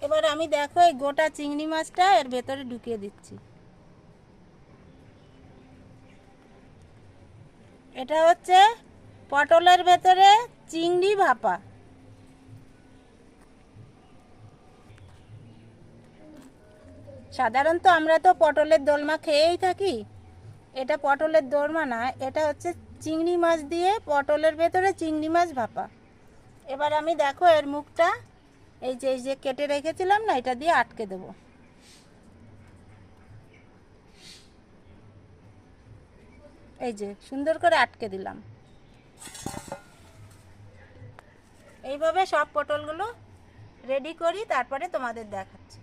এবার আমি দেখো এই গোটা চিংড়ি মাছটা এর ভেতরে ঢুকিয়ে দিচ্ছি। এটা হচ্ছে পটলের ভেতরে চিংড়ি ভাপা। সাধারণত আমরা তো পটলের দোলমা খেয়েই থাকি, এটা পটলের দোলমা না, এটা হচ্ছে চিংড়ি মাছ দিয়ে পটলের ভেতরে চিংড়ি মাছ ভাপা। এবার আমি দেখো এর মুখটা এই যে কেটে রেখেছিলাম না, এটা দিয়ে আটকে দেবো। এই যে সুন্দর করে আটকে দিলাম। এইভাবে সব পটলগুলো রেডি করি, তারপরে তোমাদের দেখাচ্ছি।